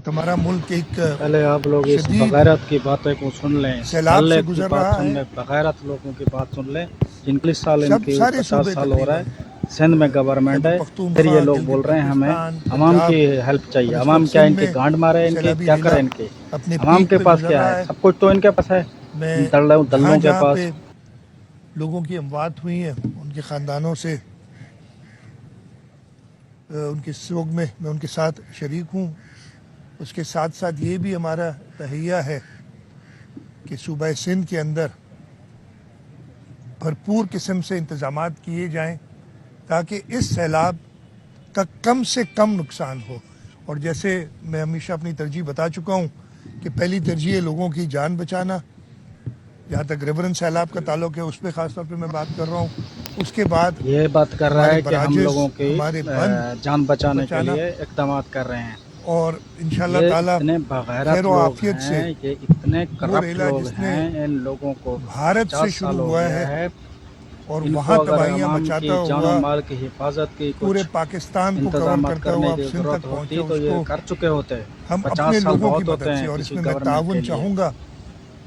हमारा मुल्क एक पहले आप लोग इस शदीद बगैरत की बातें को सुन लें, सैलाब से की गुजर बात रहा सुन है। लें, बगैरत लोगों की बात सुन लें। जिनकी साल सब इनकी सारे 50 सूबे साल हो रहा तकरीबन है, सिंध में गवर्नमेंट खैबर है, फिर पख्तूनख्वा, ये लोग गिलगित बोल रहे हैं हमें बल्तिस्तान, अवाम की पंजाब हेल्प चाहिए। और इस अवाम वक्त क्या सिंध इनकी में गांड मारे, इनकी सैलाबी क्या रेला करें इनकी। अपने अवाम पीक के पे पास गुजर क्या रहा है, है। सब कुछ तो इनके पास है, मैं दल्लों जहाँ के जहाँ पास। पे लोगों की अमवात हुई हैं उनके ख़ानदानों से उनके सोग में मैं उनके साथ शरीक हूँ। उसके साथ साथ ये भी हमारा तहैया है कि सूबा सिंध के अंदर भरपूर किस्म से इंतज़ामात किए जाएं ताकि इस सैलाब का कम से कम नुकसान हो। और जैसे मैं हमेशा अपनी तरजीह बता चुका हूँ कि पहली तरजीह है लोगों की जान बचाना। जहाँ तक रिवरन सैलाब का ताल्लुक है उस पर ख़ास तौर पे मैं बात कर रहा हूँ। उसके बाद ये बात कर रहा हमारे है कि हम बराजेस, लोगों की हमारे बंद जान बचाने के बचाना लिए इक़दाम कर रहे हैं। और इंशाअल्लाह ये ताला इतने खैर बगैरत व लोग आफियत से हैं, ये इतने वो करप्ट रेला लोग जिसने हैं, इन लोगों को भारत से 50 शुरू साल हो हुआ गया है है। और इनको वहाँ अगर तबाहियाँ अवाम मचाता की जान और हुआ माल की हिफाजत की पूरे कुछ पाकिस्तान को कवर इंतजाम करता करने हुआ अब की सिंध ज़रूरत तक पहुँचा, होती तो ये उसको कर चुके होते। हम 50 अपने साल लोगों की बहुत होते मदद से, हैं और किसी इसमें मैं गवर्नमेंट के ताउन लिए। चाहूँगा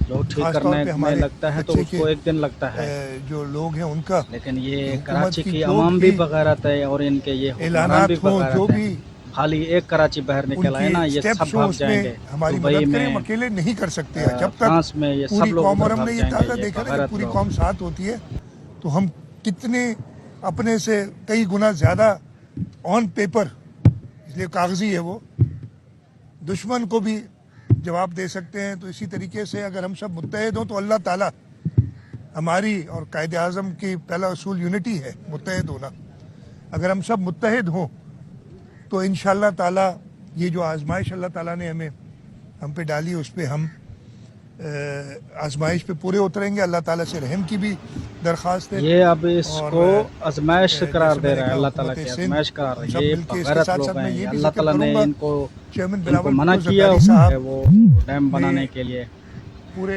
जो ठीक ख़ास तौर करने पे में हमारे लगता है तो कच्चे के उसको एक दिन लगता है, जो लोग हैं उनका लेकिन कि ये हुकूमत कराची की की जो अवाम भी भी बगैरत है और इनके ये हुक्मरान भी ऐलानात हों, जो बगैरत हैं। भी खाली एक कराची बाहर निकल आए उनकी ना, ये सब स्टेप्स हों, भाग जाएंगे। उसमें हमारी दुबई मदद करें। हम में, अकेले नहीं कर सकते हैं। जब तक फ्रांस में, ये सब पूरी लोग कौम, उधर और भाग हमने ये जाएंगे, ताज़ा ये देखा ना जब बगैरत पूरी लोग। कौम साथ होती है तो हम कितने अपने से कई गुना ज़्यादा ऑन पेपर, इसलिए कागजी है वो, दुश्मन को भी जवाब दे सकते हैं। तो इसी तरीके से अगर हम सब मुत्तहिद हों तो अल्लाह ताला हमारी, और कायदे आज़म की पहला असूल यूनिटी है, मुत्तहिद होना। अगर हम सब मुत्तहिद हों तो इंशाअल्लाह ताला ये जो आजमाइश अल्लाह ताला ने हम पे डाली उस पर हम आजमाइश पे पूरे उतरेंगे। अल्लाह ताला से रहम की भी दरख्वास्त है। ये अब और इसको आजमाइश करार जैसे दे मैंने रहा है, कहा अल्लाह ताला हुकूमत की सिंध आजमाइश करार हम रही है। सब ये मिलके, इसके बगैरत साथ लोग साथ मैं हैं, ये ये भी अल्लाह जिक्र ताला ने करूँगा चेयरमैन इनको बिलावल मना भुट्टो किया जरदारी हुआ साहब है वो डैम ने बनाने के लिए। पूरे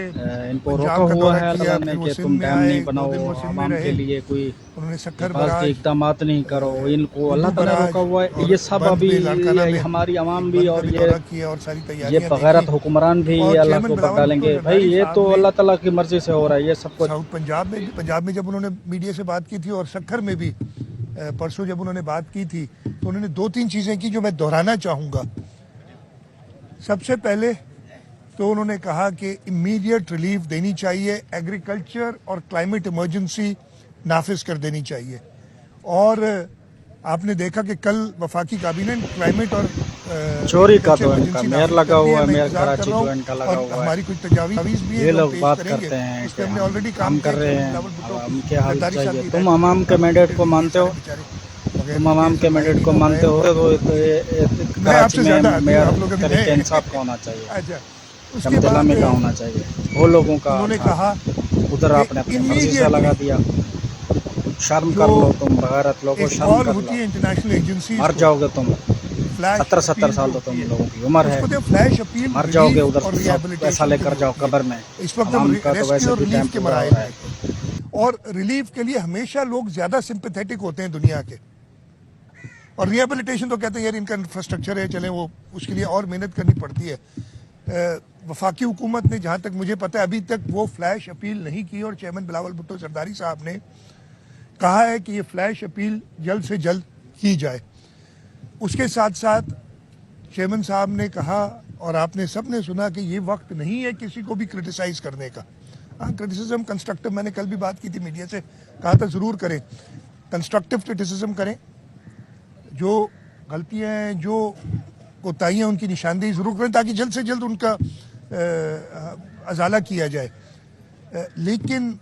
इनको रोका पंजाब का हुआ दौरा है किया, अल्लाह ने फिर वो कि सिंध तुम में डैम आए, नहीं 2 बनाओ, दिन वो सिंध में आवाम के रहे। लिए कोई उन्होंने सक्खर हिफाजती बराज, इकदाम नहीं करो, इनको अल्लाह उर्दू ताला बराज रोका हुआ है। और ये सब बंद अभी में लाड़काना में हमारी एक आवाम भी बंद का और भी दौरा किया और सारी ये तैयारियां देखी। बगैरत हुक्मरान भी और ये अल्लाह के चेयरमैन ऊपर बिलावल भुट्टो डालेंगे। भाई जरदारी ये साहब तो ने अल्लाह ताला की मर्जी से हो रहा है ये सब कुछ। साउथ पंजाब में जब उन्होंने मीडिया से बात की थी और सक्खर में भी परसों जब उन्होंने बात की थी तो उन्होंने 2-3 चीज़ें की जो मैं दोहराना चाहूँगा। सबसे पहले तो उन्होंने कहा कि इमीडिएट रिलीफ देनी चाहिए, एग्रीकल्चर और क्लाइमेट इमरजेंसी नाफिज कर देनी चाहिए। और आपने देखा कि कल वफाकी काबीना ने क्लाइमेट और चोरी का एग्रीकल्चर तो इनका इमरजेंसी मेयर नाफिज लगा कर दी हुआ है। है, मैं मेयर इंतजार कर कराची रहा जो हूँ इनका लगा और हुआ है। हमारी कुछ तजावीज़ भी है ये जो हम लोग पेश बात करेंगे। करते हैं उस कि पर हमने ऑलरेडी काम काम कर किया। रहे चेयरमैन हैं, बिलावल भुट्टो आवाम के हाल जरदारी साहब चाहिए। की तुम हिदायत आवाम के मैंडेट को मानते हो, बगैर तुम उनके आवाम के मैंडेट को ज़माइरीन और मानते गैर हो मुल्क। तो मैं कराची आपसे ज़्यादा में आदमी हूँ, मेयर आप लोग अभी तरीके नए इंसाफ का होना चाहिए, अच्छा, उसके बाद जमदिलामी का होना चाहिए। वो लोगों का उन्होंने था, कहा उधर कि आपने अपनी मर्जी से लगा इमीडिएटली दिया। शर्म जो कर लो तुम बगैरत लोगों, एक शर्म कॉल कर होती लो। है इंटरनेशनल एजेंसीज मर को, जाओगे तुम, फ्लैश 70 अपील जो साल तो होती तुम है, लोगों की उम्र है। उसको तो फ्लैश अपील मर जाओगे रिलीफ उधर और सब पैसा रिहेबिलिटेशन के लेकर लिए जाओ होती है। कब्र में। इस वक्त हम आवाम का तो रेस्क्यू वैसे और भी टाइम रिलीफ के पूरा हो मराइल रहा में है। हैं। और रिलीफ के लिए हमेशा लोग ज़्यादा सिंपैथेटिक होते हैं दुनिया के, और रिहेबिलिटेशन तो कहते हैं यार इनका इंफ्रास्ट्रक्चर है, चलें वो उसके लिए और मेहनत करनी पड़ती है। वफाकी हुकूमत ने जहाँ तक मुझे पता है अभी तक वो फ्लैश अपील नहीं की, और चेयरमैन बिलावल भुट्टो जरदारी साहब ने कहा है कि ये फ्लैश अपील जल्द से जल्द की जाए। उसके साथ साथ चेयरमैन साहब ने कहा, और आपने सब ने सुना, कि ये वक्त नहीं है किसी को भी क्रिटिसाइज़ करने का। हाँ, क्रिटिसिज्म कंस्ट्रक्टिव, मैंने कल भी बात की थी मीडिया से, कहा था ज़रूर करें, कंस्ट्रक्टिव क्रिटिसिज्म करें, जो गलतियाँ हैं, जो कोताहियाँ, उनकी निशानदेही ज़रूर करें ताकि जल्द से जल्द उनका अजाला किया जाए। लेकिन